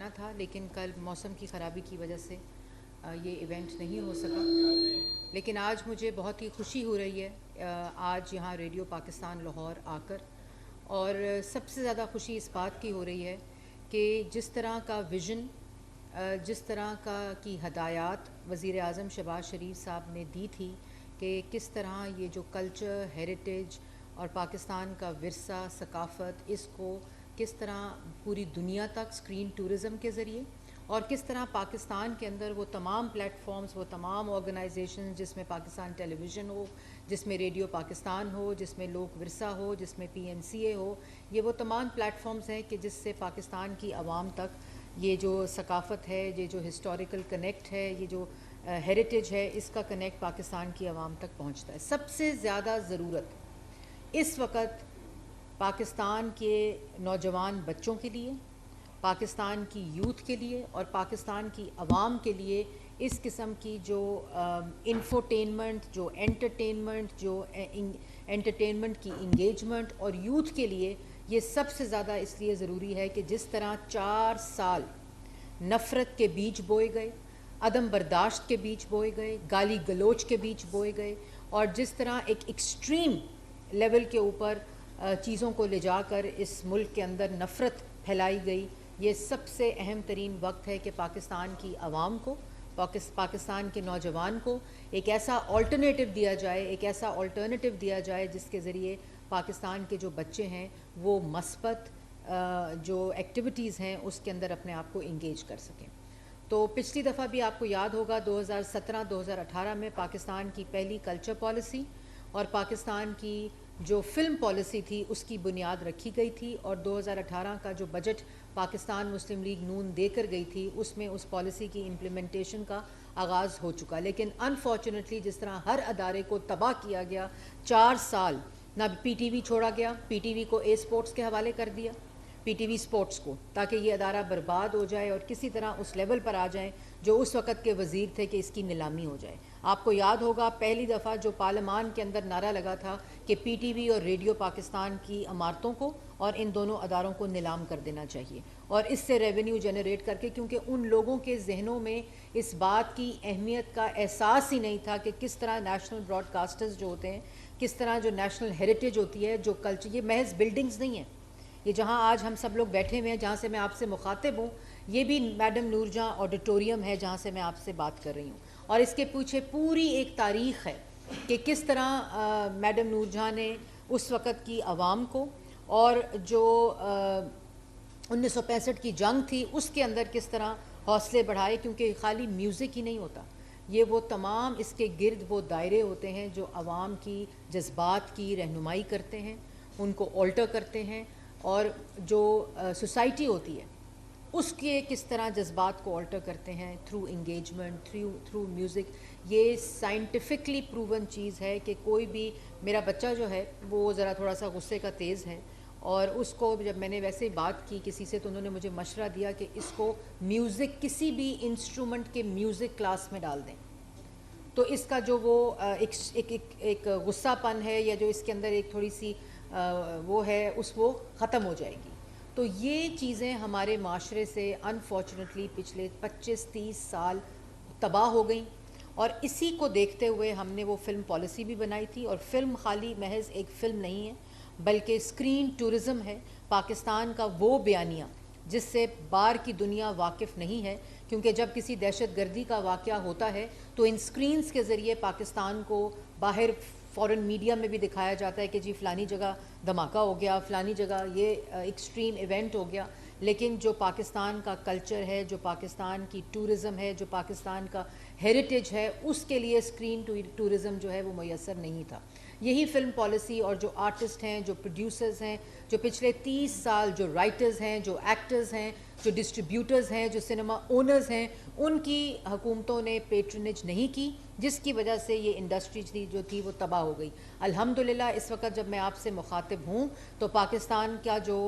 آنا تھا لیکن کل موسم کی خرابی کی وجہ سے یہ ایونٹ نہیں ہو سکا. لیکن آج مجھے بہت ہی خوشی ہو رہی ہے آج یہاں ریڈیو پاکستان لاہور آ کر. اور سب سے زیادہ خوشی اس بات کی ہو رہی ہے کہ جس طرح کا ویژن، جس طرح کی ہدایات وزیر اعظم شہباز شریف صاحب نے دی تھی کہ کس طرح یہ جو کلچر، ہیریٹیج اور پاکستان کا ورثہ، ثقافت، اس کو کس طرح پوری دنیا تک اسکرین ٹورزم کے ذریعے، اور کس طرح پاکستان کے اندر وہ تمام پلیٹ فارمز، وہ تمام آرگنائزیشن جس میں پاکستان ٹیلی ویژن ہو، جس میں ریڈیو پاکستان ہو، جس میں لوک ورثہ ہو، جس میں پی این سی اے ہو، یہ وہ تمام پلیٹ فارمز ہیں کہ جس سے پاکستان کی عوام تک یہ جو ثقافت ہے، یہ جو ہسٹوریکل کنیکٹ ہے، یہ جو ہیریٹیج ہے، اس کا کنیکٹ پاکستان کی عوام تک پہنچتا ہے. سب سے زیادہ ضرورت اس وقت پاکستان کے نوجوان بچوں کے لیے، پاکستان کی یوتھ کے لیے اور پاکستان کی عوام کے لیے اس قسم کی جو انفوٹینمنٹ، جو انٹرٹینمنٹ، جو انٹرٹینمنٹ کی انگیجمنٹ، اور یوتھ کے لیے یہ سب سے زیادہ اس لیے ضروری ہے کہ جس طرح 4 سال نفرت کے بیج بوئے گئے، عدم برداشت کے بیج بوئے گئے، گالی گلوچ کے بیج بوئے گئے، اور جس طرح ایک ایکسٹریم لیول کے اوپر چیزوں کو لے جا کر اس ملک کے اندر نفرت پھیلائی گئی، یہ سب سے اہم ترین وقت ہے کہ پاکستان کی عوام کو، پاکستان کے نوجوان کو ایک ایسا آلٹرنیٹو دیا جائے، ایک ایسا آلٹرنیٹو دیا جائے جس کے ذریعے پاکستان کے جو بچے ہیں وہ مثبت جو ایکٹیویٹیز ہیں اس کے اندر اپنے آپ کو انگیج کر سکیں. تو پچھلی دفعہ بھی آپ کو یاد ہوگا 2017-2018 میں پاکستان کی پہلی کلچر پالیسی اور پاکستان کی جو فلم پالیسی تھی اس کی بنیاد رکھی گئی تھی، اور 2018 کا جو بجٹ پاکستان مسلم لیگ نون دے کر گئی تھی اس میں اس پالیسی کی امپلیمنٹیشن کا آغاز ہو چکا. لیکن انفارچونیٹلی جس طرح ہر ادارے کو تباہ کیا گیا، 4 سال نہ پی ٹی وی چھوڑا گیا، پی ٹی وی کو اے اسپورٹس کے حوالے کر دیا، پی ٹی وی اسپورٹس کو، تاکہ یہ ادارہ برباد ہو جائے اور کسی طرح اس لیول پر آ جائیں جو اس وقت کے وزیر تھے کہ اس کی نیلامی ہو جائے. آپ کو یاد ہوگا پہلی دفعہ جو پارلیمان کے اندر نعرہ لگا تھا کہ پی ٹی وی اور ریڈیو پاکستان کی عمارتوں کو اور ان دونوں اداروں کو نیلام کر دینا چاہیے، اور اس سے ریونیو جنریٹ کر کے، کیونکہ ان لوگوں کے ذہنوں میں اس بات کی اہمیت کا احساس ہی نہیں تھا کہ کس طرح نیشنل براڈ کاسٹرز جو ہوتے ہیں، کس طرح جو نیشنل ہیریٹیج ہوتی ہے، جو کلچر، یہ محض بلڈنگز نہیں ہیں. یہ جہاں آج ہم سب لوگ بیٹھے ہوئے ہیں، جہاں سے میں آپ سے مخاطب ہوں، یہ بھی میڈم نور جہاں آڈیٹوریم ہے جہاں سے میں آپ سے بات کر رہی ہوں، اور اس کے پیچھے پوری ایک تاریخ ہے کہ کس طرح میڈم نور جہاں نے اس وقت کی عوام کو، اور جو 1965 کی جنگ تھی اس کے اندر کس طرح حوصلے بڑھائے، کیونکہ خالی میوزک ہی نہیں ہوتا، یہ وہ تمام اس کے گرد وہ دائرے ہوتے ہیں جو عوام کی جذبات کی رہنمائی کرتے ہیں، ان کو آلٹر کرتے ہیں، اور جو سوسائٹی ہوتی ہے اس کے کس طرح جذبات کو آلٹر کرتے ہیں تھرو انگیجمنٹ، تھرو میوزک. یہ سائنٹیفکلی پروون چیز ہے کہ کوئی بھی، میرا بچہ جو ہے وہ ذرا تھوڑا سا غصے کا تیز ہے، اور اس کو جب میں نے ویسے بات کی کسی سے تو انہوں نے مجھے مشورہ دیا کہ اس کو میوزک، کسی بھی انسٹرومنٹ کے میوزک کلاس میں ڈال دیں، تو اس کا جو وہ ایک غصہ پن ہے، یا جو اس کے اندر ایک تھوڑی سی وہ ہے، وہ ختم ہو جائے گی. تو یہ چیزیں ہمارے معاشرے سے انفارچونیٹلی پچھلے 25-30 سال تباہ ہو گئیں، اور اسی کو دیکھتے ہوئے ہم نے وہ فلم پالیسی بھی بنائی تھی. اور فلم خالی محض ایک فلم نہیں ہے بلکہ اسکرین ٹورزم ہے، پاکستان کا وہ بیانیہ جس سے باہر کی دنیا واقف نہیں ہے، کیونکہ جب کسی دہشت گردی کا واقعہ ہوتا ہے تو ان سکرینز کے ذریعے پاکستان کو باہر فورن میڈیا میں بھی دکھایا جاتا ہے کہ جی فلانی جگہ دھماکہ ہو گیا، فلانی جگہ یہ ایکسٹریم ایونٹ ہو گیا. لیکن جو پاکستان کا کلچر ہے، جو پاکستان کی ٹورزم ہے، جو پاکستان کا ہیریٹیج ہے، اس کے لیے اسکرین ٹورزم جو ہے وہ میسر نہیں تھا. یہی فلم پالیسی، اور جو آرٹسٹ ہیں، جو پروڈیوسرز ہیں، جو پچھلے 30 سال جو رائٹرز ہیں، جو ایکٹرز ہیں، جو ڈسٹریبیوٹرز ہیں، جو سنیما اونرز ہیں، ان کی حکومتوں نے پیٹرنیج نہیں کی، جس کی وجہ سے یہ انڈسٹری جو تھی وہ تباہ ہو گئی. الحمدللہ اس وقت جب میں آپ سے مخاطب ہوں تو پاکستان کا جو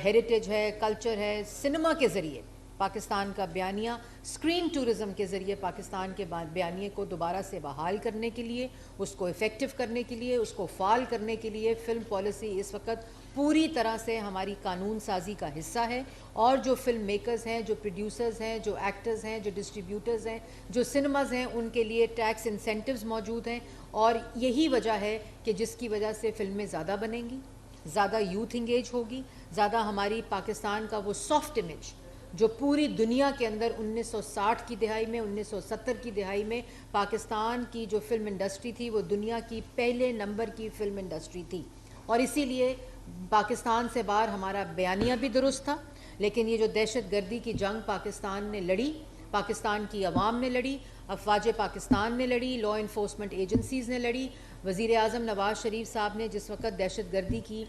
ہیریٹیج ہے، کلچر ہے، سنیما کے ذریعے پاکستان کا بیانیہ، اسکرین ٹورزم کے ذریعے پاکستان کے بیانیے کو دوبارہ سے بحال کرنے کے لیے، اس کو افیکٹو کرنے کے لیے، اس کو فعال کرنے کے لیے فلم پالیسی اس وقت پوری طرح سے ہماری قانون سازی کا حصہ ہے، اور جو فلم میکرز ہیں، جو پروڈیوسرز ہیں، جو ایکٹرز ہیں، جو ڈسٹریبیوٹرز ہیں، جو سنیماز ہیں، ان کے لیے ٹیکس انسینٹیوز موجود ہیں، اور یہی وجہ ہے کہ جس کی وجہ سے فلمیں زیادہ بنیں گی، زیادہ یوتھ انگیج ہوگی، زیادہ ہماری پاکستان کا وہ سافٹ امیج جو پوری دنیا کے اندر 1960 کی دہائی میں، 1970 کی دہائی میں پاکستان کی جو فلم انڈسٹری تھی وہ دنیا کی پہلے نمبر کی فلم انڈسٹری تھی، اور اسی لیے پاکستان سے باہر ہمارا بیانیہ بھی درست تھا. لیکن یہ جو دہشت گردی کی جنگ پاکستان نے لڑی، پاکستان کی عوام نے لڑی، افواج پاکستان نے لڑی، لا انفورسمنٹ ایجنسیز نے لڑی، وزیر اعظم نواز شریف صاحب نے جس وقت دہشت گردی کی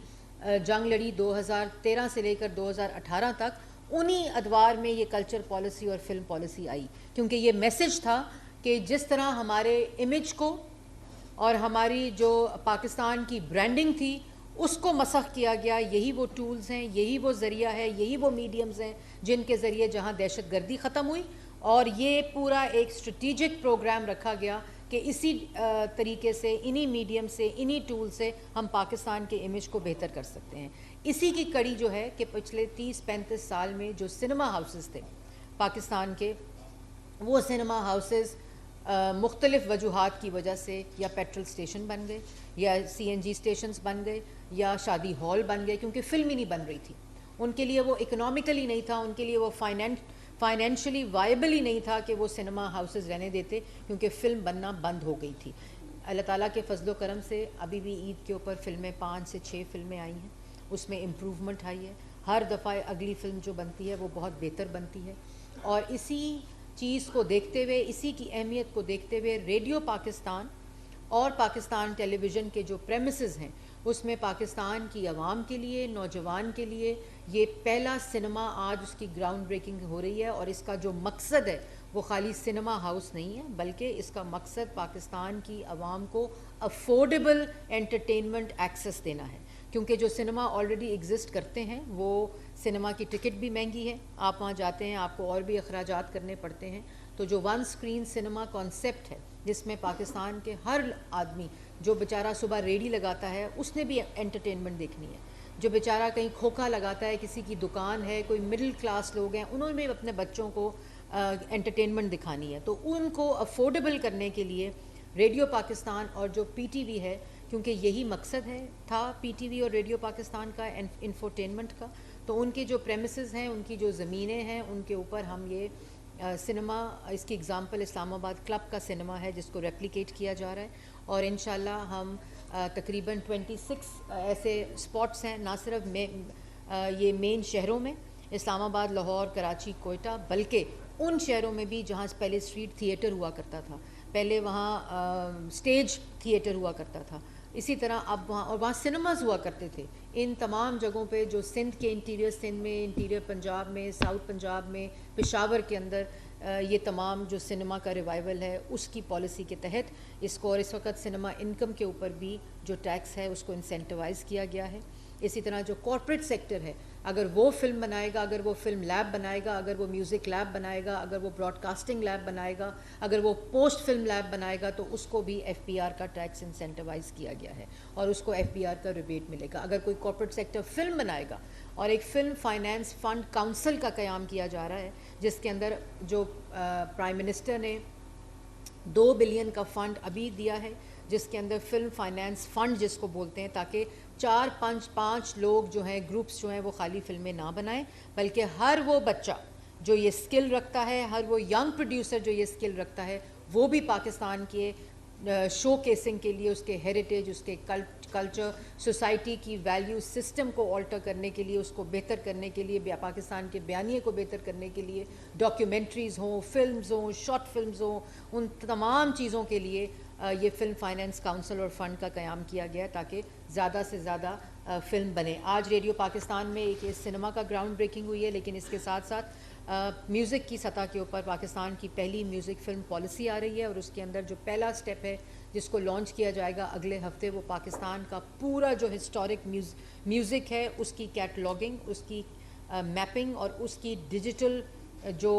جنگ لڑی 2013 سے لے کر 2018 تک، انہی ادوار میں یہ کلچر پالیسی اور فلم پالیسی آئی، کیونکہ یہ میسج تھا کہ جس طرح ہمارے امیج کو اور ہماری جو پاکستان کی برانڈنگ تھی اس کو مسخ کیا گیا. یہی وہ ٹولز ہیں، یہی وہ ذریعہ ہے، یہی وہ میڈیمز ہیں جن کے ذریعے جہاں دہشت گردی ختم ہوئی، اور یہ پورا ایک اسٹریٹجک پروگرام رکھا گیا کہ اسی طریقے سے، انہی میڈیم سے، انہی ٹول سے ہم پاکستان کے امیج کو بہتر کر سکتے ہیں. اسی کی کڑی جو ہے کہ پچھلے 30-35 سال میں جو سنیما ہاؤسز تھے پاکستان کے، وہ سنیما ہاؤسز مختلف وجوہات کی وجہ سے یا پیٹرول اسٹیشن بن گئے، یا CNG اسٹیشنز بن گئے، یا شادی ہال بن گئے، کیونکہ فلم ہی نہیں بن رہی تھی. ان کے لیے وہ اکنامیکلی نہیں تھا، ان کے لیے وہ فائنینشلی وائبل ہی نہیں تھا کہ وہ سنیما ہاؤسز رہنے دیتے، کیونکہ فلم بننا بند ہو گئی تھی. اللہ تعالیٰ کے فضل و کرم سے ابھی بھی عید کے اوپر فلمیں 5 سے 6 فلمیں آئی ہیں، اس میں امپروومنٹ آئی ہے. ہر دفعہ اگلی فلم جو بنتی ہے وہ بہت بہتر بنتی ہے، اور اسی چیز کو دیکھتے ہوئے، اسی کی اہمیت کو دیکھتے ہوئے ریڈیو پاکستان اور پاکستان ٹیلی ویژن کے جو پریمیسز ہیں اس میں پاکستان کی عوام کے لیے، نوجوان کے لیے یہ پہلا سنیما آج اس کی گراؤنڈ بریکنگ ہو رہی ہے. اور اس کا جو مقصد ہے وہ خالی سنیما ہاؤس نہیں ہے، بلکہ اس کا مقصد پاکستان کی عوام کو افورڈیبل انٹرٹینمنٹ ایکسیس دینا ہے. کیونکہ جو سنیما آلریڈی ایگزسٹ کرتے ہیں وہ سنیما کی ٹکٹ بھی مہنگی ہے، آپ وہاں جاتے ہیں آپ کو اور بھی اخراجات کرنے پڑتے ہیں. تو جو ون سکرین سنیما کانسیپٹ ہے جس میں پاکستان کے ہر آدمی جو بیچارہ صبح ریڑھی لگاتا ہے اس نے بھی انٹرٹینمنٹ دیکھنی ہے، جو بیچارہ کہیں کھوکھا لگاتا ہے، کسی کی دکان ہے، کوئی مڈل کلاس لوگ ہیں، انہوں نے بھی اپنے بچوں کو انٹرٹینمنٹ دکھانی ہے. تو ان کو افورڈیبل کرنے کے لیے ریڈیو پاکستان اور جو PTV ہے، کیونکہ یہی مقصد ہے تھا PTV اور ریڈیو پاکستان کا انفوٹینمنٹ کا، تو ان کے جو پریمیسز ہیں، ان کی جو زمینیں ہیں، ان کے اوپر ہم یہ سنیما، اس کی اگزامپل اسلام آباد کلب کا سنیما ہے جس کو ریپلیکیٹ کیا جا رہا ہے. اور انشاءاللہ ہم تقریباً 26 ایسے اسپاٹس ہیں، نہ صرف یہ مین شہروں میں اسلام آباد، لاہور، کراچی، کوئٹہ، بلکہ ان شہروں میں بھی جہاں پہلے اسٹریٹ تھیٹر ہوا کرتا تھا، پہلے وہاں اسٹیج تھیٹر ہوا کرتا تھا، اسی طرح اب وہاں سنیماز ہوا کرتے تھے. ان تمام جگہوں پہ جو سندھ کے انٹیریئر سندھ میں، انٹیریئر پنجاب میں، ساؤتھ پنجاب میں، پشاور کے اندر یہ تمام جو سنیما کا ریوائول ہے اس کی پالیسی کے تحت اس کو، اور اس وقت سنیما انکم کے اوپر بھی جو ٹیکس ہے اس کو انسینٹیوائز کیا گیا ہے. اسی طرح جو کارپوریٹ سیکٹر ہے، اگر وہ فلم بنائے گا، اگر وہ فلم لیب بنائے گا، اگر وہ میوزک لیب بنائے گا، اگر وہ براڈ کاسٹنگ لیب بنائے گا، اگر وہ پوسٹ فلم لیب بنائے گا، تو اس کو بھی FPR کا ٹیکس انسینٹیوائز کیا گیا ہے اور اس کو FPR کا ریبیٹ ملے گا. اگر کوئی کارپوریٹ سیکٹر فلم بنائے گا، اور ایک فلم فائنانس فنڈ کاؤنسل کا قیام کیا جا رہا ہے جس کے اندر جو پرائم منسٹر نے 2 بلین کا فنڈ ابھی دیا ہے، جس کے اندر فلم فائنانس فنڈ جس کو بولتے ہیں، تاکہ 4-5 لوگ جو ہیں، گروپس جو ہیں، وہ خالی فلمیں نہ بنائیں، بلکہ ہر وہ بچہ جو یہ سکل رکھتا ہے، ہر وہ ینگ پروڈیوسر جو یہ سکل رکھتا ہے، وہ بھی پاکستان کے شو کیسنگ کے لیے، اس کے ہیریٹیج، اس کے کلچر، سوسائٹی کی ویلیو سسٹم کو آلٹر کرنے کے لیے، اس کو بہتر کرنے کے لیے، پاکستان کے بیانیے کو بہتر کرنے کے لیے ڈاکیومنٹریز ہوں، فلمز ہوں، شارٹ فلمز ہوں، ان تمام چیزوں کے لیے یہ فلم فائنانس کاؤنسل اور فنڈ کا قیام کیا گیا تاکہ زیادہ سے زیادہ فلم بنے. آج ریڈیو پاکستان میں ایک سنیما کا گراؤنڈ بریکنگ ہوئی ہے، لیکن اس کے ساتھ ساتھ میوزک کی سطح کے اوپر پاکستان کی پہلی میوزک فلم پالیسی آ رہی ہے، اور اس کے اندر جو پہلا سٹیپ ہے جس کو لانچ کیا جائے گا اگلے ہفتے، وہ پاکستان کا پورا جو ہسٹورک میوزک ہے اس کی کیٹلاگنگ، اس کی میپنگ اور اس کی ڈیجیٹل جو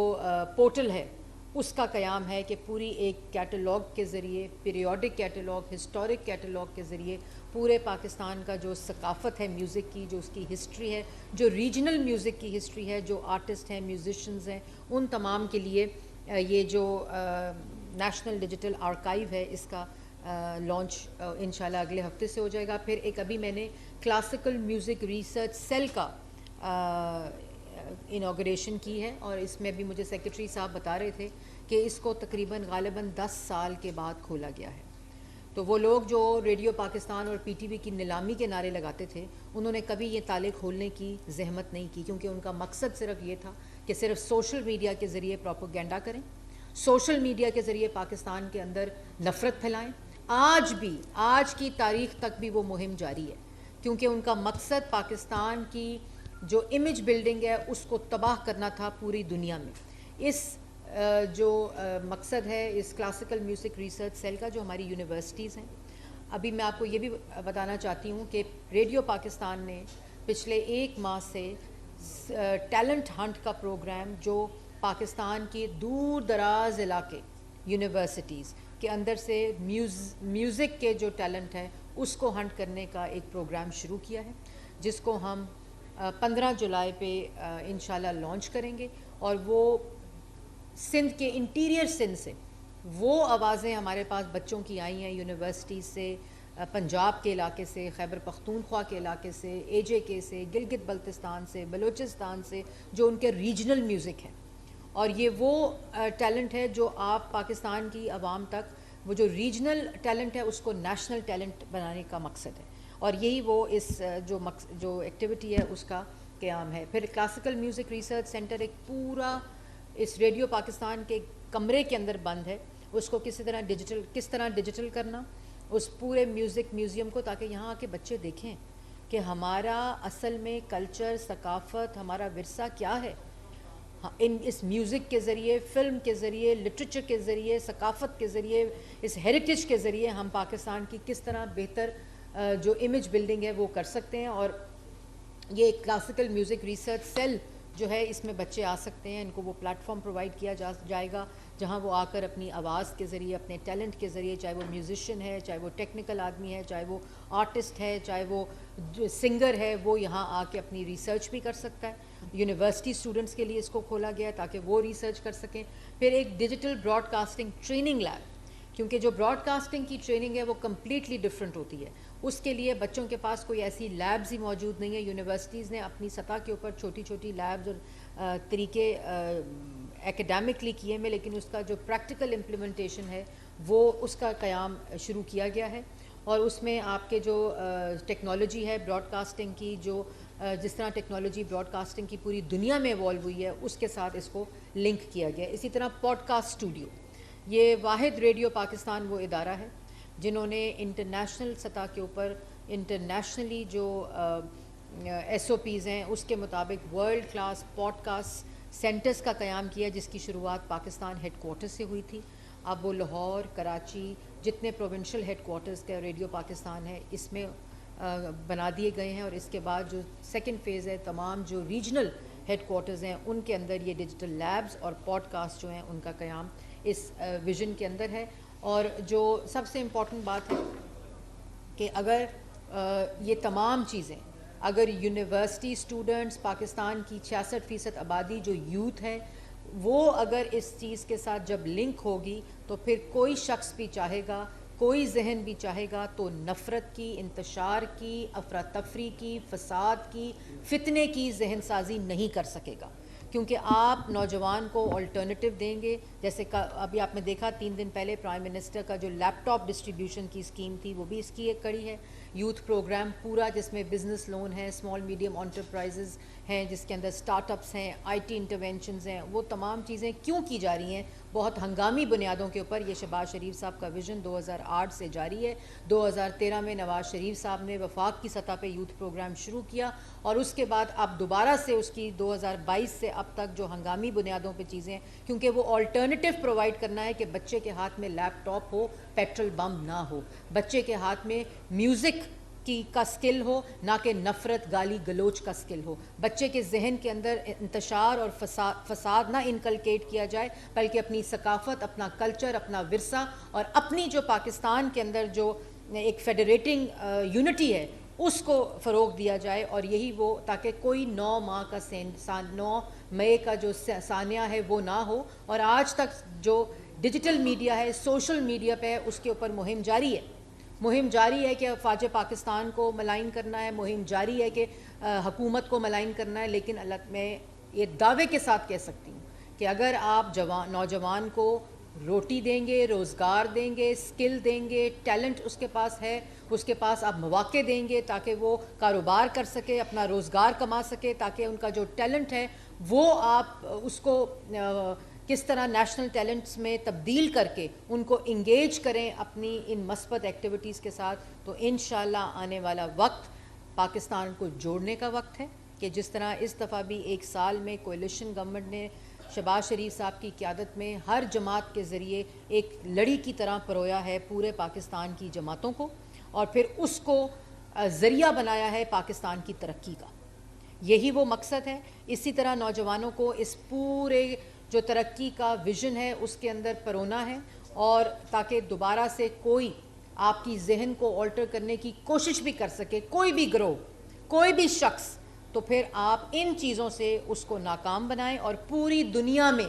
پورٹل ہے اس کا قیام ہے کہ پوری ایک کیٹلاگ کے ذریعے، پیریوڈک کیٹلاگ، ہسٹورک کیٹلاگ کے ذریعے پورے پاکستان کا جو ثقافت ہے میوزک کی، جو اس کی ہسٹری ہے، جو ریجنل میوزک کی ہسٹری ہے، جو آرٹسٹ ہیں، میوزیشنز ہیں، ان تمام کے لیے یہ جو نیشنل ڈیجیٹل آرکائیو ہے اس کا لانچ انشاءاللہ اگلے ہفتے سے ہو جائے گا. پھر ایک ابھی میں نے کلاسیکل میوزک ریسرچ سیل کا انوگریشن کی ہے، اور اس میں بھی مجھے سیکرٹری صاحب بتا رہے تھے کہ اس کو تقریباً غالباً 10 سال کے بعد کھولا گیا ہے. تو وہ لوگ جو ریڈیو پاکستان اور پی ٹی وی کی نیلامی کے نعرے لگاتے تھے، انہوں نے کبھی یہ تالے کھولنے کی زحمت نہیں کی، کیونکہ ان کا مقصد صرف یہ تھا کہ صرف سوشل میڈیا کے ذریعے پروپیگنڈا کریں، سوشل میڈیا کے ذریعے پاکستان کے اندر نفرت پھیلائیں. آج بھی، آج کی تاریخ تک بھی وہ مہم جاری ہے، کیونکہ ان کا مقصد پاکستان کی جو امیج بلڈنگ ہے اس کو تباہ کرنا تھا پوری دنیا میں. اس جو مقصد ہے اس کلاسیکل میوزک ریسرچ سیل کا، جو ہماری یونیورسٹیز ہیں، ابھی میں آپ کو یہ بھی بتانا چاہتی ہوں کہ ریڈیو پاکستان نے پچھلے 1 ماہ سے ٹیلنٹ ہنٹ کا پروگرام، جو پاکستان کے دور دراز علاقے یونیورسٹیز کے اندر سے میوزک کے جو ٹیلنٹ ہے اس کو ہنٹ کرنے کا ایک پروگرام شروع کیا ہے، جس کو ہم 15 جولائی پہ انشاءاللہ لانچ کریں گے. اور وہ سندھ کے انٹیریئر سندھ سے وہ آوازیں ہمارے پاس بچوں کی آئی ہیں یونیورسٹی سے، پنجاب کے علاقے سے، خیبر پختونخوا کے علاقے سے، اے جے کے سے، گلگت بلتستان سے، بلوچستان سے، جو ان کے ریجنل میوزک ہیں. اور یہ وہ ٹیلنٹ ہے جو آپ پاکستان کی عوام تک، وہ جو ریجنل ٹیلنٹ ہے اس کو نیشنل ٹیلنٹ بنانے کا مقصد ہے، اور یہی وہ اس جو ایکٹیویٹی ہے اس کا قیام ہے. پھر کلاسیکل میوزک ریسرچ سینٹر ایک پورا اس ریڈیو پاکستان کے کمرے کے اندر بند ہے، اس کو کس طرح ڈیجیٹل کرنا اس پورے میوزک میوزیم کو، تاکہ یہاں آ کے بچے دیکھیں کہ ہمارا اصل میں کلچر، ثقافت، ہمارا ورثہ کیا ہے. اس میوزک کے ذریعے، فلم کے ذریعے، لٹریچر کے ذریعے، ثقافت کے ذریعے، اس ہیریٹیج کے ذریعے ہم پاکستان کی کس طرح بہتر جو امیج بلڈنگ ہے وہ کر سکتے ہیں. اور یہ ایک کلاسیکل میوزک ریسرچ سیل جو ہے، اس میں بچے آ سکتے ہیں، ان کو وہ پلیٹ فارم پرووائڈ کیا جائے گا جہاں وہ آ کر اپنی آواز کے ذریعے، اپنے ٹیلنٹ کے ذریعے، چاہے وہ میوزیشین ہے، چاہے وہ ٹیکنیکل آدمی ہے، چاہے وہ آرٹسٹ ہے، چاہے وہ سنگر ہے، وہ یہاں آ کے اپنی ریسرچ بھی کر سکتا ہے. یونیورسٹی اسٹوڈنٹس کے لیے اس کو کھولا گیا ہے تاکہ وہ ریسرچ کر سکیں. پھر ایک digital broadcasting training lab, کیونکہ جو براڈ کاسٹنگ کی ٹریننگ ہے وہ کمپلیٹلی ڈفرینٹ ہوتی ہے. اس کے لیے بچوں کے پاس کوئی ایسی لیبز ہی موجود نہیں ہے. یونیورسٹیز نے اپنی سطح کے اوپر چھوٹی چھوٹی لیبز اور طریقے ایکیڈیمکلی کیے ہیں، لیکن اس کا جو پریکٹیکل امپلیمنٹیشن ہے وہ اس کا قیام شروع کیا گیا ہے. اور اس میں آپ کے جو ٹیکنالوجی ہے براڈ کاسٹنگ کی، جو جس طرح ٹیکنالوجی براڈ کاسٹنگ کی پوری دنیا میں ایوالو ہوئی ہے، اس کے ساتھ اس کو لنک کیا گیا ہے. اسی طرح پوڈ کاسٹ اسٹوڈیو، یہ واحد ریڈیو پاکستان وہ ادارہ ہے جنہوں نے انٹرنیشنل سطح کے اوپر انٹرنیشنلی جو ایس او پیز ہیں اس کے مطابق world class podcast centres کا قیام کیا، جس کی شروعات پاکستان ہیڈ کوارٹر سے ہوئی تھی. اب وہ لاہور، کراچی، جتنے پروونشل ہیڈ کوارٹرز کا ریڈیو پاکستان ہے اس میں بنا دیے گئے ہیں. اور اس کے بعد جو سیکنڈ فیز ہے، تمام جو ریجنل ہیڈ کوارٹرز ہیں ان کے اندر یہ ڈیجیٹل لیبز اور پوڈ کاسٹ جو ہیں ان کا قیام اس ویژن کے اندر ہے. اور جو سب سے امپورٹنٹ بات ہے کہ اگر یہ تمام چیزیں، اگر یونیورسٹی اسٹوڈنٹس، پاکستان کی 66% آبادی جو یوتھ ہے، وہ اگر اس چیز کے ساتھ جب لنک ہوگی تو پھر کوئی شخص بھی چاہے گا، کوئی ذہن بھی چاہے گا تو نفرت کی، انتشار کی، افراتفری کی، فساد کی، فتنے کی ذہن سازی نہیں کر سکے گا. کیونکہ آپ نوجوان کو آلٹرنیٹیو دیں گے. جیسے ابھی آپ نے دیکھا 3 دن پہلے پرائم منسٹر کا جو لیپ ٹاپ ڈسٹریبیوشن کی اسکیم تھی، وہ بھی اس کی ایک کڑی ہے. یوتھ پروگرام پورا جس میں بزنس لون ہے، اسمال میڈیم انٹرپرائزز ہیں، جس کے اندر سٹارٹ اپس ہیں، آئی ٹی انٹرونشنز ہیں، وہ تمام چیزیں کیوں کی جا رہی ہیں؟ بہت ہنگامی بنیادوں کے اوپر. یہ شہباز شریف صاحب کا ویژن 2008 سے جاری ہے. 2013 میں نواز شریف صاحب نے وفاق کی سطح پہ یوتھ پروگرام شروع کیا، اور اس کے بعد اب دوبارہ سے اس کی 2022 سے اب تک جو ہنگامی بنیادوں پہ چیزیں، کیونکہ وہ آلٹرنیٹیو پرووائڈ کرنا ہے کہ بچے کے ہاتھ میں لیپ ٹاپ ہو، پیٹرول بم نہ ہو، بچے کے ہاتھ میں میوزک کا سکل ہو، نہ کہ نفرت گالی گلوچ کا سکل ہو. بچے کے ذہن کے اندر انتشار اور فساد نہ انکلکیٹ کیا جائے، بلکہ اپنی ثقافت، اپنا کلچر، اپنا ورثہ اور اپنی جو پاکستان کے اندر جو ایک فیڈریٹنگ یونٹی ہے اس کو فروغ دیا جائے. اور یہی وہ تاکہ کوئی 9 مئی کا جو سانیہ ہے وہ نہ ہو. اور آج تک جو ڈیجیٹل میڈیا ہے، سوشل میڈیا پہ اس کے اوپر مہم جاری ہے کہ فوج پاکستان کو ملائن کرنا ہے، مہم جاری ہے کہ حکومت کو ملائن کرنا ہے. لیکن میں یہ دعوے کے ساتھ کہہ سکتی ہوں کہ اگر آپ نوجوان کو روٹی دیں گے، روزگار دیں گے، سکل دیں گے، ٹیلنٹ اس کے پاس ہے، اس کے پاس آپ مواقع دیں گے تاکہ وہ کاروبار کر سکے، اپنا روزگار کما سکے، تاکہ ان کا جو ٹیلنٹ ہے وہ آپ اس کو کس طرح نیشنل ٹیلنٹس میں تبدیل کر کے ان کو انگیج کریں اپنی ان مثبت ایکٹیویٹیز کے ساتھ، تو انشاءاللہ آنے والا وقت پاکستان کو جوڑنے کا وقت ہے. کہ جس طرح اس دفعہ بھی 1 سال میں کولیشن گورنمنٹ نے شہباز شریف صاحب کی قیادت میں ہر جماعت کے ذریعے ایک لڑی کی طرح پرویا ہے پورے پاکستان کی جماعتوں کو، اور پھر اس کو ذریعہ بنایا ہے پاکستان کی ترقی کا. یہی وہ مقصد ہے. اسی طرح نوجوانوں کو اس پورے جو ترقی کا ویژن ہے اس کے اندر پرونا ہے، اور تاکہ دوبارہ سے کوئی آپ کی ذہن کو آلٹر کرنے کی کوشش بھی کر سکے، کوئی بھی گروہ، کوئی بھی شخص، تو پھر آپ ان چیزوں سے اس کو ناکام بنائیں. اور پوری دنیا میں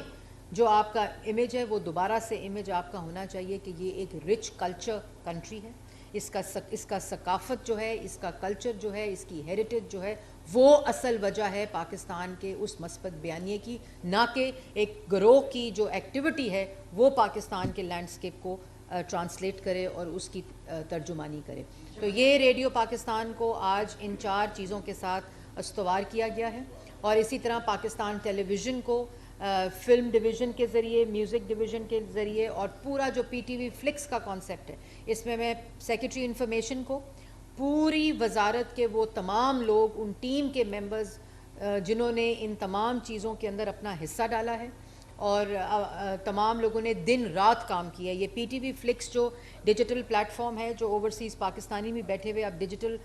جو آپ کا امیج ہے وہ دوبارہ سے امیج آپ کا ہونا چاہیے کہ یہ ایک رچ کلچر کنٹری ہے. اس کا ثقافت جو ہے، اس کا کلچر جو ہے، اس کی ہیریٹیج جو ہے، وہ اصل وجہ ہے پاکستان کے اس مثبت بیانیے کی، نہ کہ ایک گروہ کی جو ایکٹیویٹی ہے وہ پاکستان کے لینڈسکیپ کو ٹرانسلیٹ کرے اور اس کی ترجمانی کرے. تو یہ ریڈیو پاکستان کو آج ان 4 چیزوں کے ساتھ استوار کیا گیا ہے. اور اسی طرح پاکستان ٹیلی ویژن کو فلم ڈویژن کے ذریعے، میوزک ڈویژن کے ذریعے، اور پورا جو پی ٹی وی فلکس کا کانسیپٹ ہے، اس میں سیکریٹری انفارمیشن کو پوری وزارت کے وہ تمام لوگ، ان ٹیم کے ممبرز جنہوں نے ان تمام چیزوں کے اندر اپنا حصہ ڈالا ہے، اور تمام لوگوں نے دن رات کام کیا ہے. یہ پی ٹی وی فلکس جو ڈیجیٹل پلیٹ فارم ہے، جو اوورسیز پاکستانی بھی بیٹھے ہوئے اب ڈیجیٹل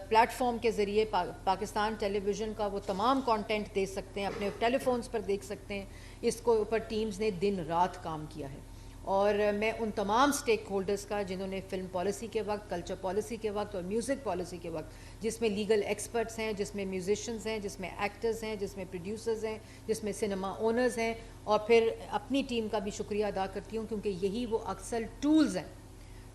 پلیٹ فارم کے ذریعے پاکستان ٹیلی ویژن کا وہ تمام کانٹینٹ دیکھ سکتے ہیں، اپنے ٹیلی فونز پر دیکھ سکتے ہیں. اس کو اوپر ٹیمز نے دن رات کام کیا ہے. اور میں ان تمام سٹیک ہولڈرز کا جنہوں نے فلم پالیسی کے وقت، کلچر پالیسی کے وقت اور میوزک پالیسی کے وقت، جس میں لیگل ایکسپرٹس ہیں، جس میں میوزیشنز ہیں، جس میں ایکٹرز ہیں، جس میں پروڈیوسرز ہیں، جس میں سنیما اونرز ہیں، اور پھر اپنی ٹیم کا بھی شکریہ ادا کرتی ہوں، کیونکہ یہی وہ اکثر ٹولز ہیں.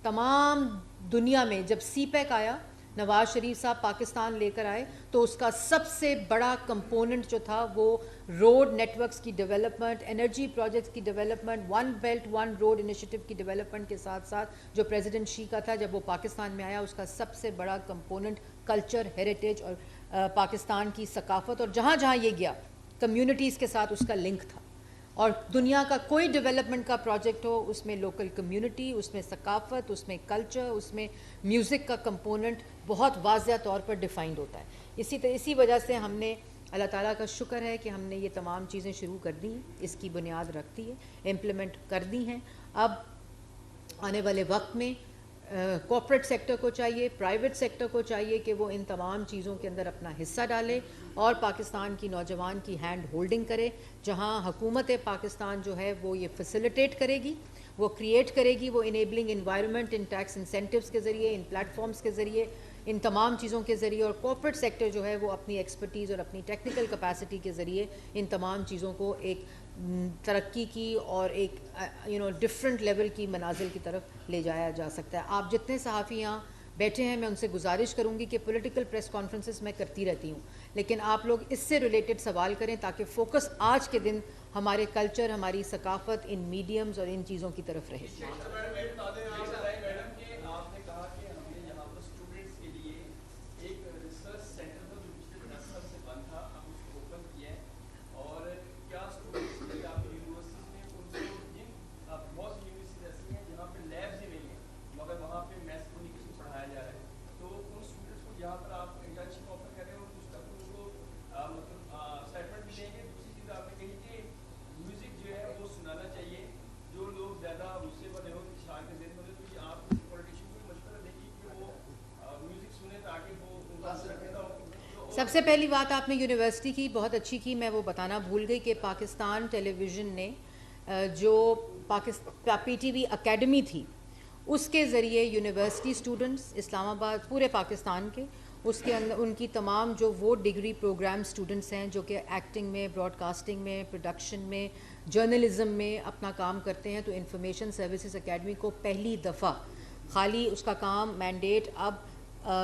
تمام دنیا میں جب سی پیک آیا، نواز شریف صاحب پاکستان لے کر آئے، تو اس کا سب سے بڑا کمپوننٹ جو تھا وہ روڈ نیٹ ورکس کی ڈیولپمنٹ، انرجی پروجیکٹس کی ڈیولپمنٹ، 1 بیلٹ 1 روڈ انیشیٹو کی ڈیولپمنٹ کے ساتھ ساتھ جو پریزیڈنٹ شی کا تھا جب وہ پاکستان میں آیا، اس کا سب سے بڑا کمپوننٹ کلچر، ہیریٹیج اور پاکستان کی ثقافت، اور جہاں جہاں یہ گیا کمیونٹیز کے ساتھ اس کا لنک تھا. اور دنیا کا کوئی ڈیولپمنٹ کا پروجیکٹ ہو، اس میں لوکل کمیونٹی، اس میں ثقافت، اس میں کلچر، اس میں میوزک کا کمپوننٹ بہت واضح طور پر ڈیفائنڈ ہوتا ہے. اسی وجہ سے ہم نے، اللہ تعالیٰ کا شکر ہے کہ ہم نے یہ تمام چیزیں شروع کر دی ہیں، اس کی بنیاد رکھ دی ہے، امپلیمنٹ کر دی ہیں. اب آنے والے وقت میں کارپوریٹ سیکٹر کو چاہیے، پرائیویٹ سیکٹر کو چاہیے کہ وہ ان تمام چیزوں کے اندر اپنا حصہ ڈالے اور پاکستان کی نوجوان کی ہینڈ ہولڈنگ کرے. جہاں حکومت پاکستان جو ہے وہ یہ فیسیلیٹیٹ کرے گی، وہ کریٹ کرے گی، وہ انیبلنگ انوائرمنٹ ان ٹیکس انسینٹیوز کے ذریعے، ان پلیٹ فارمز کے ذریعے، ان تمام چیزوں کے ذریعے، اور کارپوریٹ سیکٹر جو ہے وہ اپنی ایکسپرٹیز اور اپنی ٹیکنیکل کیپیسٹی کے ذریعے ان تمام چیزوں کو ایک ترقی کی اور ایک ڈفرینٹ لیول کی منازل کی طرف لے جایا جا سکتا ہے. آپ جتنے صحافی یہاں بیٹھے ہیں، میں ان سے گزارش کروں گی کہ پولیٹیکل پریس کانفرنسز میں کرتی رہتی ہوں، لیکن آپ لوگ اس سے ریلیٹڈ سوال کریں تاکہ فوکس آج کے دن ہمارے کلچر، ہماری ثقافت، ان میڈیمز اور ان چیزوں کی طرف رہے. سب سے پہلی بات آپ نے یونیورسٹی کی بہت اچھی کی, میں وہ بتانا بھول گئی کہ پاکستان ٹیلی ویژن نے جو پی ٹی وی اکیڈمی تھی اس کے ذریعے یونیورسٹی اسٹوڈنٹس اسلام آباد پورے پاکستان کے, اس کے اندر ان کی تمام جو وہ ڈگری پروگرام اسٹوڈنٹس ہیں جو کہ ایکٹنگ میں, براڈ کاسٹنگ میں, پروڈکشن میں, جرنلزم میں اپنا کام کرتے ہیں, تو انفارمیشن سروسز اکیڈمی کو پہلی دفعہ خالی اس کا کام مینڈیٹ اب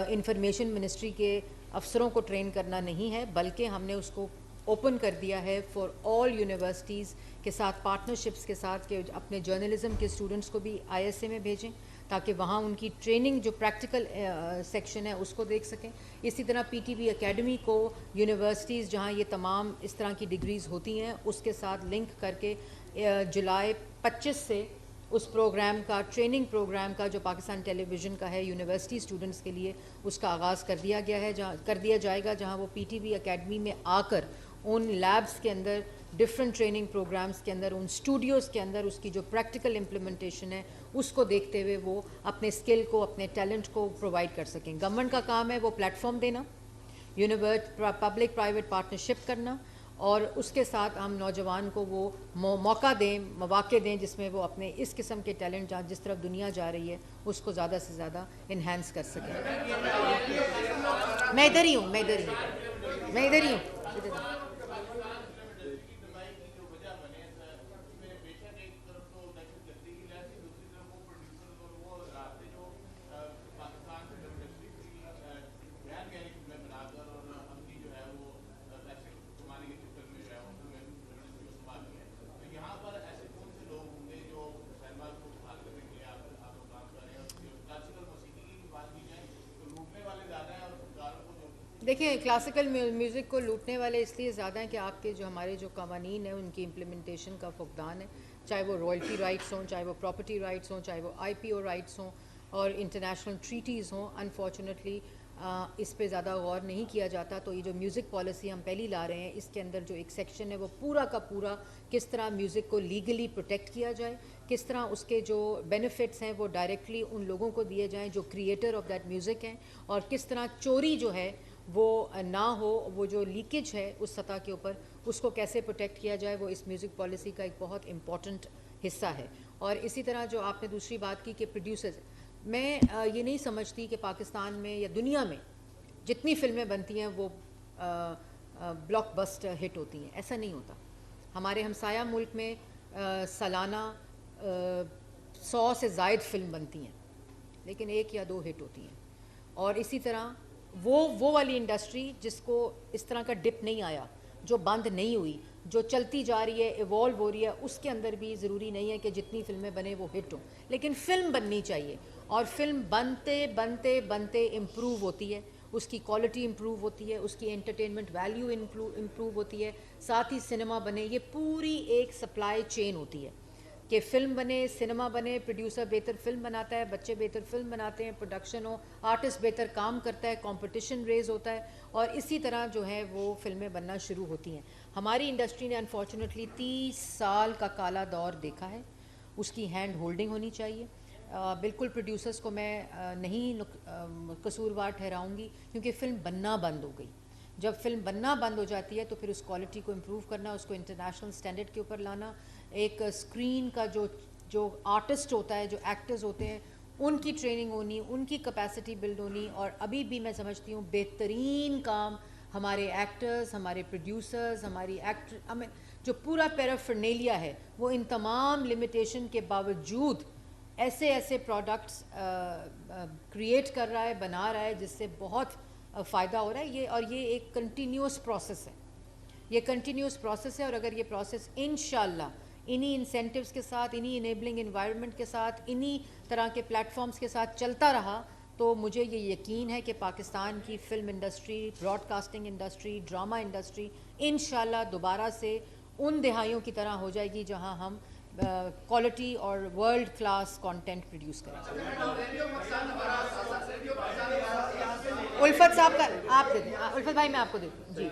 انفارمیشن منسٹری کے افسروں کو ٹرین کرنا نہیں ہے, بلکہ ہم نے اس کو اوپن کر دیا ہے فار آل یونیورسٹیز کے ساتھ پارٹنرشپس کے ساتھ کہ اپنے جرنلزم کے اسٹوڈنٹس کو بھی آئی ایس اے میں بھیجیں تاکہ وہاں ان کی ٹریننگ جو پریکٹیکل سیکشن ہے اس کو دیکھ سکیں. اسی طرح پی ٹی وی اکیڈمی کو یونیورسٹیز جہاں یہ تمام اس طرح کی ڈگریز ہوتی ہیں اس کے ساتھ لنک کر کے جولائی 25 سے اس پروگرام کا, ٹریننگ پروگرام کا جو پاکستان ٹیلی ویژن کا ہے یونیورسٹی اسٹوڈنٹس کے لیے, اس کا آغاز کر دیا گیا ہے, کر دیا جائے گا, جہاں وہ پی ٹی وی اکیڈمی میں آ کر ان لیبس کے اندر, ڈفرینٹ ٹریننگ پروگرامز کے اندر, ان اسٹوڈیوز کے اندر اس کی جو پریکٹیکل امپلیمنٹیشن ہے اس کو دیکھتے ہوئے وہ اپنے اسکل کو, اپنے ٹیلنٹ کو پرووائڈ کر سکیں. گورنمنٹ کا کام ہے وہ پلیٹ فارم دینا, پبلک پرائیویٹ پارٹنرشپ کرنا, اور اس کے ساتھ ہم نوجوان کو وہ موقع دیں, مواقع دیں جس میں وہ اپنے اس قسم کے ٹیلنٹ جس طرف دنیا جا رہی ہے اس کو زیادہ سے زیادہ انہینس کر سکیں. میں ادھر ہی ہوں, میں ادھر ہی ہوں. دیکھیں, کلاسیکل میوزک کو لوٹنے والے اس لیے زیادہ ہیں کہ آپ کے جو ہمارے جو قوانین ہیں ان کی امپلیمنٹیشن کا فقدان ہے, چاہے وہ رائلٹی رائٹس ہوں, چاہے وہ پراپرٹی رائٹس ہوں, چاہے وہ آئی پی او رائٹس ہوں اور انٹرنیشنل ٹریٹیز ہوں. انفارچونیٹلی اس پہ زیادہ غور نہیں کیا جاتا. تو یہ جو میوزک پالیسی ہم پہلی لا رہے ہیں اس کے اندر جو ایک سیکشن ہے وہ پورا کا پورا کس طرح میوزک کو لیگلی پروٹیکٹ کیا جائے, کس طرح اس کے جو بینیفٹس ہیں وہ ڈائریکٹلی ان لوگوں کو دیے جائیں جو کریٹر آف دیٹ میوزک ہیں, اور کس طرح چوری جو ہے وہ نہ ہو, وہ جو لیکیج ہے اس سطح کے اوپر اس کو کیسے پروٹیکٹ کیا جائے, وہ اس میوزک پالیسی کا ایک بہت امپورٹنٹ حصہ ہے. اور اسی طرح جو آپ نے دوسری بات کی کہ پروڈیوسرز, میں یہ نہیں سمجھتی کہ پاکستان میں یا دنیا میں جتنی فلمیں بنتی ہیں وہ بلاک بسٹر ہٹ ہوتی ہیں, ایسا نہیں ہوتا. ہمارے ہمسایہ ملک میں سالانہ 100 سے زائد فلم بنتی ہیں لیکن 1 یا 2 ہٹ ہوتی ہیں. اور اسی طرح وہ والی انڈسٹری جس کو اس طرح کا ڈپ نہیں آیا, جو بند نہیں ہوئی, جو چلتی جا رہی ہے, ایوالو ہو رہی ہے, اس کے اندر بھی ضروری نہیں ہے کہ جتنی فلمیں بنے وہ ہٹ ہوں, لیکن فلم بننی چاہیے. اور فلم بنتے بنتے بنتے امپروو ہوتی ہے, اس کی کوالٹی امپروو ہوتی ہے, اس کی انٹرٹینمنٹ ویلیو امپروو ہوتی ہے, ساتھ ہی سنیما بنے. یہ پوری ایک سپلائی چین ہوتی ہے کہ فلم بنے, سنیما بنے, پروڈیوسر بہتر فلم بناتا ہے, بچے بہتر فلم بناتے ہیں, پروڈکشن ہو, آرٹسٹ بہتر کام کرتا ہے, کمپٹیشن ریز ہوتا ہے, اور اسی طرح جو ہے وہ فلمیں بننا شروع ہوتی ہیں. ہماری انڈسٹری نے انفارچونیٹلی 30 سال کا کالا دور دیکھا ہے, اس کی ہینڈ ہولڈنگ ہونی چاہیے. بالکل پروڈیوسرز کو میں نہیں قصوروار ٹھہراؤں گی کیونکہ فلم بننا بند ہو گئی. جب فلم بننا بند ہو جاتی ہے تو پھر اس کوالٹی کو امپروو کرنا, اس کو انٹرنیشنل سٹینڈرڈ کے اوپر لانا, ایک اسکرین کا جو آرٹسٹ ہوتا ہے, جو ایکٹرز ہوتے ہیں, ان کی ٹریننگ ہونی, ان کی کیپیسٹی بلڈ ہونی. اور ابھی بھی میں سمجھتی ہوں بہترین کام ہمارے ایکٹرز, ہمارے پروڈیوسرز, ہماری جو پورا پیرافرنیلیا ہے وہ ان تمام لمیٹیشن کے باوجود ایسے پروڈکٹس کریٹ کر رہا ہے, بنا رہا ہے جس سے بہت فائدہ ہو رہا ہے. اور یہ ایک کنٹینیوس پروسیس ہے, یہ کنٹینیوس پروسیس ہے. اور اگر یہ پروسیس انشاءاللہ انہی انسینٹیوز کے ساتھ, انہی انیبلنگ انوائرمنٹ کے ساتھ, انہی طرح کے پلیٹ فارمز کے ساتھ چلتا رہا تو مجھے یہ یقین ہے کہ پاکستان کی film industry, broadcasting industry, drama industry انشاءاللہ دوبارہ سے ان دہائیوں کی طرح ہو جائے گی جہاں ہم کوالٹی اور ورلڈ کلاس کانٹینٹ پروڈیوس کریں. الفت صاحب کا آپ دے دیں, الفت بھائی میں آپ کو دے دوں. جی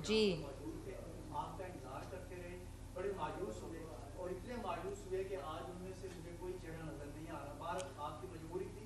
جی آپ کا انتظار کرتے رہے, بڑے مایوس ہوئے, اور اتنے مایوس ہوئے کہ آج ان میں سے مجھے کوئی چہرہ نظر نہیں آ رہا. بار آپ کی مجبوری تھی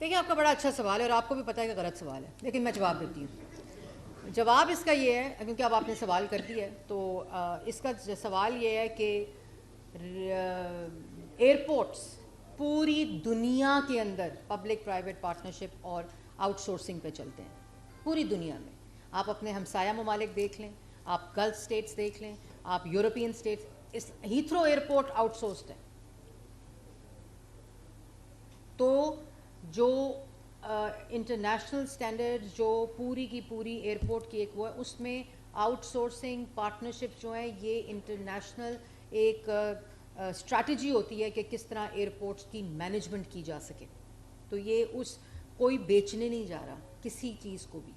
دیکھیں آپ کا بڑا اچھا سوال ہے اور آپ کو بھی پتہ ہے کہ غلط سوال ہے، لیکن میں جواب دیتی ہوں۔ جواب اس کا یہ ہے، کیونکہ اب آپ نے سوال کر دیا ہے تو اس کا سوال یہ ہے کہ ایئرپورٹس پوری دنیا کے اندر پبلک پرائیویٹ پارٹنرشپ اور آؤٹ سورسنگ پہ چلتے ہیں، پوری دنیا میں۔ آپ اپنے ہمسایہ ممالک دیکھ لیں، آپ گلف اسٹیٹس دیکھ لیں، آپ یورپین اسٹیٹس، اس ہیتھرو ایئرپورٹ آؤٹ سورسڈ ہے۔ تو جو انٹرنیشنل اسٹینڈرڈ جو پوری کی پوری ایئرپورٹ کی ایک وہ ہے، اس میں آؤٹ سورسنگ پارٹنرشپ جو ہیں یہ انٹرنیشنل ایک اسٹریٹجی ہوتی ہے کہ کس طرح ایئرپورٹس کی مینجمنٹ کی جا سکے۔ تو یہ کوئی بیچنے نہیں جا رہا کسی چیز کو بھی۔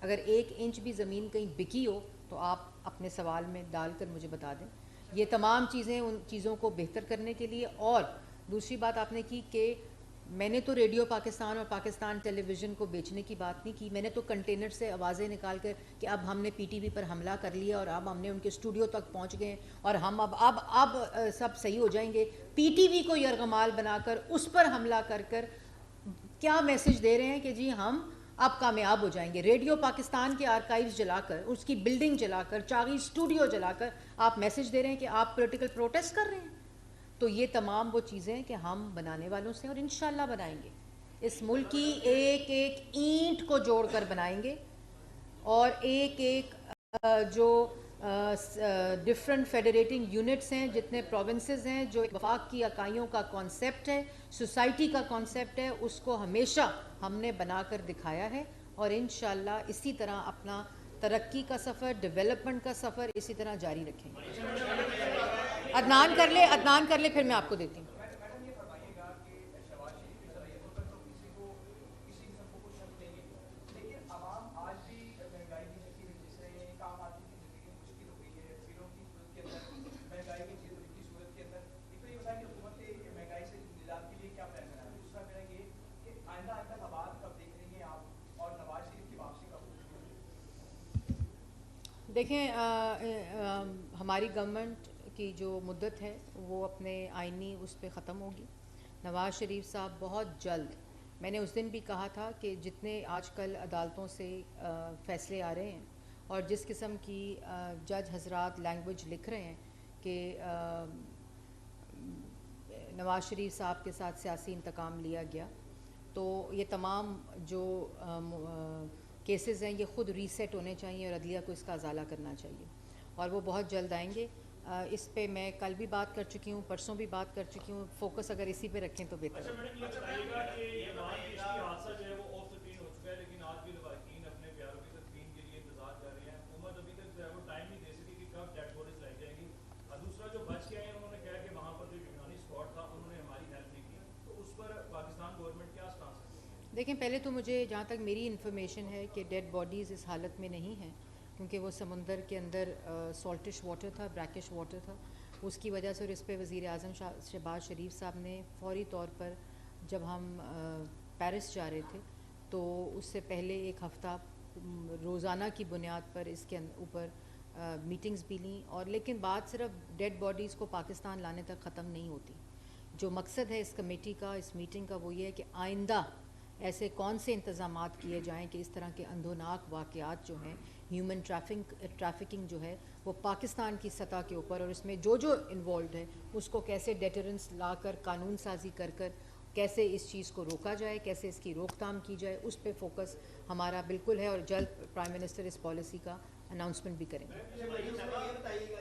اگر 1 انچ بھی زمین کہیں بکی ہو تو آپ اپنے سوال میں ڈال کر مجھے بتا دیں۔ یہ تمام چیزیں ان چیزوں کو بہتر کرنے کے لیے، اور دوسری بات آپ نے کی کہ میں نے تو ریڈیو پاکستان اور پاکستان ٹیلی ویژن کو بیچنے کی بات نہیں کی، میں نے تو کنٹینر سے آوازیں نکال کر کہ اب ہم نے پی ٹی وی پر حملہ کر لیا اور اب ہم نے ان کے اسٹوڈیو تک پہنچ گئے اور ہم اب سب صحیح ہو جائیں گے، پی ٹی وی کو یرغمال بنا کر اس پر حملہ کر کر کیا میسج دے رہے ہیں کہ جی ہم اب کامیاب ہو جائیں گے۔ ریڈیو پاکستان کے آرکائیوز جلا کر، اس کی بلڈنگ جلا کر، چاغی اسٹوڈیو جلا کر آپ میسج دے رہے ہیں کہ آپ پولیٹیکل پروٹیسٹ کر رہے ہیں۔ تو یہ تمام وہ چیزیں کہ ہم بنانے والوں سے، اور انشاءاللہ بنائیں گے، اس ملک کی ایک ایک اینٹ کو جوڑ کر بنائیں گے، اور ایک ایک جو ڈفرینٹ فیڈریٹنگ یونٹس ہیں، جتنے پروونسز ہیں، جو وفاق کی اکائیوں کا کانسیپٹ ہے، سوسائٹی کا کانسیپٹ ہے، اس کو ہمیشہ ہم نے بنا کر دکھایا ہے، اور انشاءاللہ اسی طرح اپنا ترقی کا سفر، ڈیولپمنٹ کا سفر اسی طرح جاری رکھیں گے۔ عدنان کر لے پھر میں آپ کو دیتی ہوں۔ میڈم یہ فرمائیے گا کہ شہباز شریف کی صلاحیتوں پر تو کسی قسم کو کوئی شک نہیں ہے، لیکن عوام آج بھی مہنگائی کی چکی ہوئی جس سے عام آدمی کی زندگی مشکل ہو گئی ہے، فیلوں کی صورت کے اندر، مہنگائی کی صورت کے اندر، ایک تو یہ بتائیں کہ حکومت کے مہنگائی سے نجات کے لیے کیا پلان بنا ہے؟ دوسرا میرا یہ کہ آئندہ انتخابات کب دیکھ رہی ہیں آپ، اور نواز شریف کی واپسی کب ہوگی؟ دیکھیں ہماری گورنمنٹ کی جو مدت ہے وہ اپنے آئینی اس پہ ختم ہوگی۔ نواز شریف صاحب بہت جلد، میں نے اس دن بھی کہا تھا کہ جتنے آج کل عدالتوں سے فیصلے آ رہے ہیں اور جس قسم کی جج حضرات لینگویج لکھ رہے ہیں کہ نواز شریف صاحب کے ساتھ سیاسی انتقام لیا گیا، تو یہ تمام جو کیسز ہیں یہ خود ریسیٹ ہونے چاہیے اور عدلیہ کو اس کا ازالہ کرنا چاہیے، اور وہ بہت جلد آئیں گے۔ اس پہ میں کل بھی بات کر چکی ہوں، پرسوں بھی بات کر چکی ہوں، فوکس اگر اسی پہ رکھیں تو بہتر ہے۔ اچھا میڈم یہ بتائیے گا کہ ایمان کی عشقی حادثہ جو ہے وہ آف سکرین ہو چکا ہے، لیکن آج بھی لواحقین اپنے پیاروں کی تدفین کے لیے انتظار کر رہے ہیں۔ حکومت ابھی تک جو ہے وہ ٹائم نہیں دے سکی کہ کب ڈیڈ باڈیز لائی جائیں گی، اور دوسرا جو بچ کے آئے ہیں انہوں نے کہا کہ وہاں پر جو یونانی اسکواڈ تھا انہوں نے ہماری ہیلپ نہیں کی، تو اس پر پاکستان گورنمنٹ کیا اسٹانس رکھتی ہے؟ دیکھیں پہلے تو مجھے جہاں تک میری انفارمیشن ہے کہ ڈیڈ باڈیز اس حالت میں نہیں ہیں، کیونکہ وہ سمندر کے اندر سالٹش واٹر تھا، بریکش واٹر تھا، اس کی وجہ سے، اور اس پہ وزیر اعظم شہباز شریف صاحب نے فوری طور پر جب ہم پیرس جا رہے تھے تو اس سے پہلے 1 ہفتہ روزانہ کی بنیاد پر اس کے اوپر میٹنگز بھی لیں، اور لیکن بات صرف ڈیڈ باڈیز کو پاکستان لانے تک ختم نہیں ہوتی۔ جو مقصد ہے اس کمیٹی کا، اس میٹنگ کا، وہ یہ ہے کہ آئندہ ایسے کون سے انتظامات کیے جائیں کہ اس طرح کے اندھوناک واقعات جو ہیں، ہیومن ٹریفکنگ جو ہے، وہ پاکستان کی سطح کے اوپر، اور اس میں جو انوالوڈ ہے اس کو کیسے ڈیٹرنس لا کر، قانون سازی کر کیسے اس چیز کو روکا جائے، کیسے اس کی روک تھام کی جائے، اس پہ فوکس ہمارا بالکل ہے، اور جلد پرائم منسٹر اس پالیسی کا اناؤنسمنٹ بھی کریں گے۔ یہ بتائیے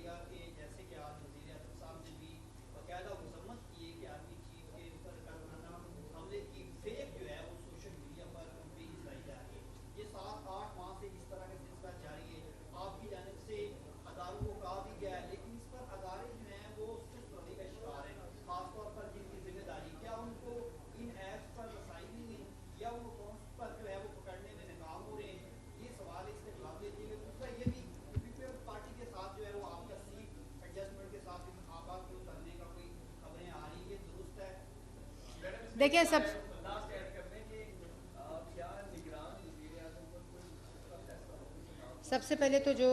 گا کہ جیسے کہ آج وزیر اعظم صاحب نے بھی باقاعدہ مذمت کی ہے کہ آرمی چیف کے اوپر کارنامہ حملے کی فیک جو ہے وہ سوشل میڈیا پر پیج لائی جا رہی ہے، یہ 7-8 ماہ سے اس طرح کا سلسلہ جاری ہے، آپ کی جانب سے اداروں کو کہا بھی گیا ہے، لیکن اس پر ادارے جو ہیں وہ سست روی کا شکار ہیں، خاص طور پر جن کی ذمہ داری، کیا ان کو ان ایپس پر رسائی نہیں ہے، یا وہ اکاؤنٹس پر جو ہے وہ پکڑنے میں ناکام ہو رہے ہیں؟ یہ سوال اس سے جواب دیجیے گا۔ دوسرا یہ بھی پیپلز پارٹی کے ساتھ جو ہے وہ آپ کا سیٹ ایڈجسٹمنٹ کے ساتھ انتخابات کو کرنے کا کوئی خبریں آ رہی ہیں، یہ درست ہے؟ دیکھیں سب سب سے پہلے تو جو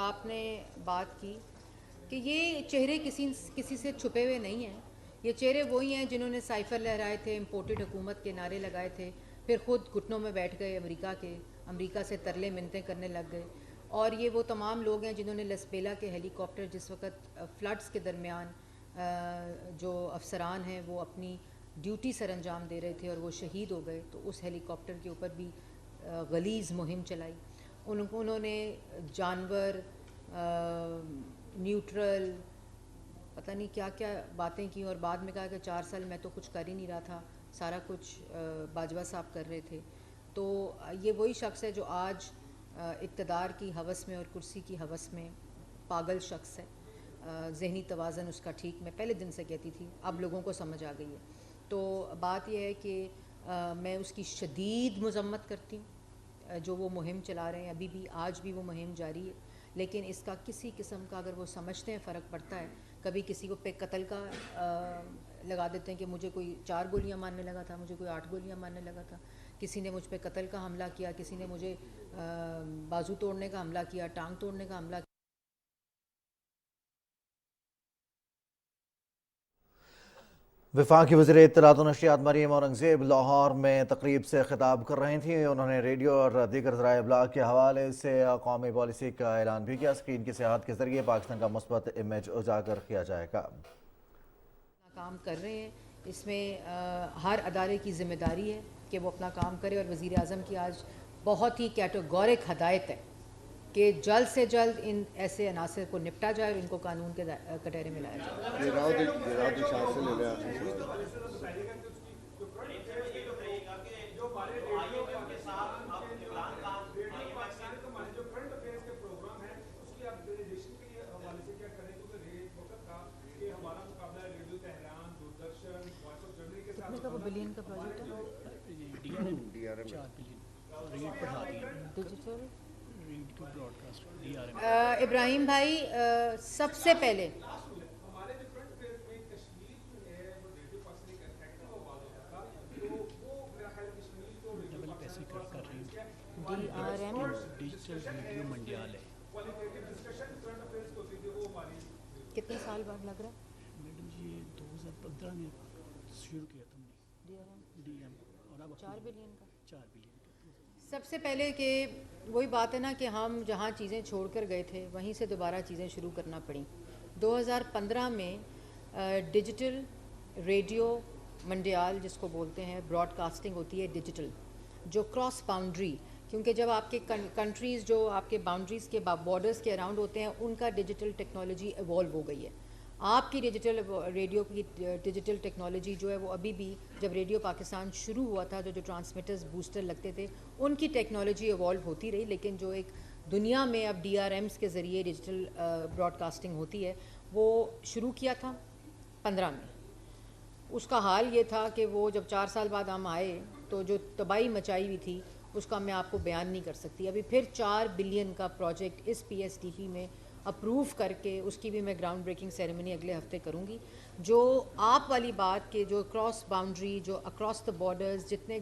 آپ نے بات کی کہ یہ چہرے کسی سے چھپے ہوئے نہیں ہیں، یہ چہرے وہی ہیں جنہوں نے سائفر لہرائے تھے, امپورٹڈ حکومت کے نعرے لگائے تھے, پھر خود گھٹنوں میں بیٹھ گئے امریکہ سے ترلے منتیں کرنے لگ گئے. اور یہ وہ تمام لوگ ہیں جنہوں نے لسبیلا کے ہیلی کاپٹر جس وقت فلڈز کے درمیان جو افسران ہیں وہ اپنی ڈیوٹی سر انجام دے رہے تھے اور وہ شہید ہو گئے, تو اس ہیلی کاپٹر کے اوپر بھی غلیظ مہم چلائی. انہوں نے جانور, نیوٹرل, پتہ نہیں کیا کیا باتیں کی, اور بعد میں کہا کہ 4 سال میں تو کچھ کر ہی نہیں رہا تھا, سارا کچھ باجوہ صاحب کر رہے تھے. تو یہ وہی شخص ہے جو آج اقتدار کی ہوس میں اور کرسی کی ہوس میں پاگل شخص ہے. ذہنی توازن اس کا ٹھیک, میں پہلے دن سے کہتی تھی, اب لوگوں کو سمجھ آ گئی ہے. تو بات یہ ہے کہ میں اس کی شدید مذمت کرتی ہوں جو وہ مہم چلا رہے ہیں, ابھی بھی آج بھی وہ مہم جاری ہے. لیکن اس کا کسی قسم کا اگر وہ سمجھتے ہیں فرق پڑتا ہے, کبھی کسی کو پہ قتل کا لگا دیتے ہیں کہ مجھے کوئی 4 گولیاں مارنے لگا تھا, مجھے کوئی 8 گولیاں مارنے لگا تھا, کسی نے مجھ پہ قتل کا حملہ کیا, کسی نے مجھے بازو توڑنے کا حملہ کیا, ٹانگ توڑنے کا حملہ کیا. وفاقی وزیر اطلاعات و نشریات مریم اورنگزیب لاہور میں تقریب سے خطاب کر رہی تھیں. انہوں نے ریڈیو اور دیگر ذرائع ابلاغ کے حوالے سے قومی پالیسی کا اعلان بھی کیا. اسکرین کی سیاحت کے ذریعے پاکستان کا مثبت امیج اجاگر کیا جائے گا. کام کر رہے ہیں, اس میں ہر ادارے کی ذمہ داری ہے کہ وہ اپنا کام کرے, اور وزیر اعظم کی آج بہت ہی کیٹیگورک ہدایت ہے کہ جلد سے جلد ان ایسے عناصر کو نپٹا جائے اور ان کو قانون کے کٹہرے میں لایا جائے. بلین کا پروجیکٹ ہے ابراہیم بھائی. سب سے پہلے کتنے سال بعد لگ رہا ہے؟ میڈم جی یہ 2015 میں شروع کیا تھا ڈی ایم, اور اب 4 بلین کا. 4 بلین کا. سب سے پہلے کہ وہی بات ہے نا کہ ہم جہاں چیزیں چھوڑ کر گئے تھے وہیں سے دوبارہ چیزیں شروع کرنا پڑیں. 2015 میں ڈیجیٹل ریڈیو منڈیال جس کو بولتے ہیں, براڈ کاسٹنگ ہوتی ہے ڈیجیٹل, جو کراس باؤنڈری, کیونکہ جب آپ کے کنٹریز جو آپ کے باؤنڈریز کے بارڈرز کے اراؤنڈ ہوتے ہیں ان کا ڈیجیٹل ٹیکنالوجی ایوالو ہو گئی ہے. آپ کی ڈیجیٹل ریڈیو کی ڈیجیٹل ٹیکنالوجی جو ہے وہ ابھی بھی, جب ریڈیو پاکستان شروع ہوا تھا جو ٹرانسمیٹرز بوسٹر لگتے تھے ان کی ٹیکنالوجی ایوالو ہوتی رہی, لیکن جو ایک دنیا میں اب DRMs کے ذریعے ڈیجیٹل براڈ کاسٹنگ ہوتی ہے وہ شروع کیا تھا 15 میں. اس کا حال یہ تھا کہ وہ جب 4 سال بعد ہم آئے تو جو تباہی مچائی ہوئی تھی اس کا میں آپ کو بیان نہیں کر سکتی. ابھی پھر 4 بلین کا پروجیکٹ اس PSTP میں اپروو کر کے اس کی بھی میں گراؤنڈ بریکنگ سیریمنی اگلے ہفتے کروں گی. جو آپ والی بات کہ جو کراس باؤنڈری, جو اکراس دا بارڈرز جتنے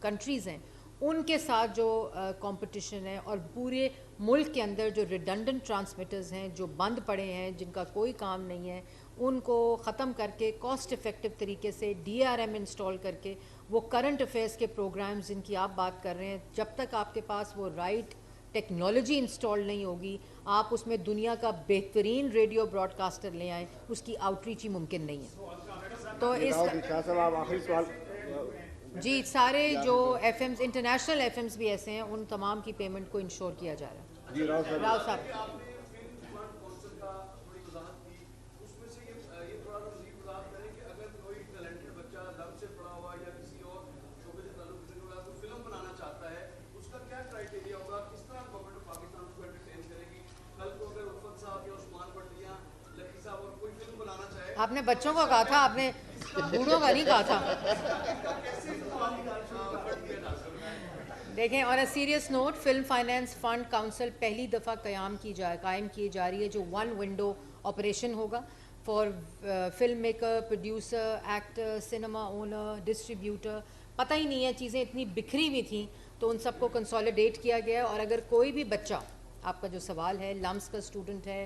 کنٹریز ہیں ان کے ساتھ جو کمپٹیشن ہے, اور پورے ملک کے اندر جو ریڈنڈنٹ ٹرانسمیٹرز ہیں جو بند پڑے ہیں جن کا کوئی کام نہیں ہے, ان کو ختم کر کے کاسٹ افیکٹو طریقے سے DRM انسٹال کر کے وہ کرنٹ افیئرس کے پروگرامز جن کی آپ بات کر رہے ہیں, جب تک آپ کے پاس وہ رائٹ ٹیکنالوجی انسٹال نہیں ہوگی آپ اس میں دنیا کا بہترین ریڈیو براڈ کاسٹر لے آئیں, اس کی آؤٹ ریچ ہی ممکن نہیں ہے. تو اس جی سارے جو FMs انٹرنیشنل FMs بھی ایسے ہیں ان تمام کی پیمنٹ کو انشور کیا جا رہا ہے. جی راؤ صاحب آپ نے بچوں کو کہا تھا, آپ نے بوڑھوں کا نہیں کہا تھا. دیکھیں, اور serious note, film finance fund council پہلی دفعہ قائم کی جا رہی ہے جو 1 ونڈو آپریشن ہوگا for film maker, producer, actor, cinema owner, distributor. پتہ ہی نہیں ہے, چیزیں اتنی بکھری ہوئی تھیں تو ان سب کو کنسالیڈیٹ کیا گیا ہے. اور اگر کوئی بھی بچہ, آپ کا جو سوال ہے, لمس کا اسٹوڈنٹ ہے,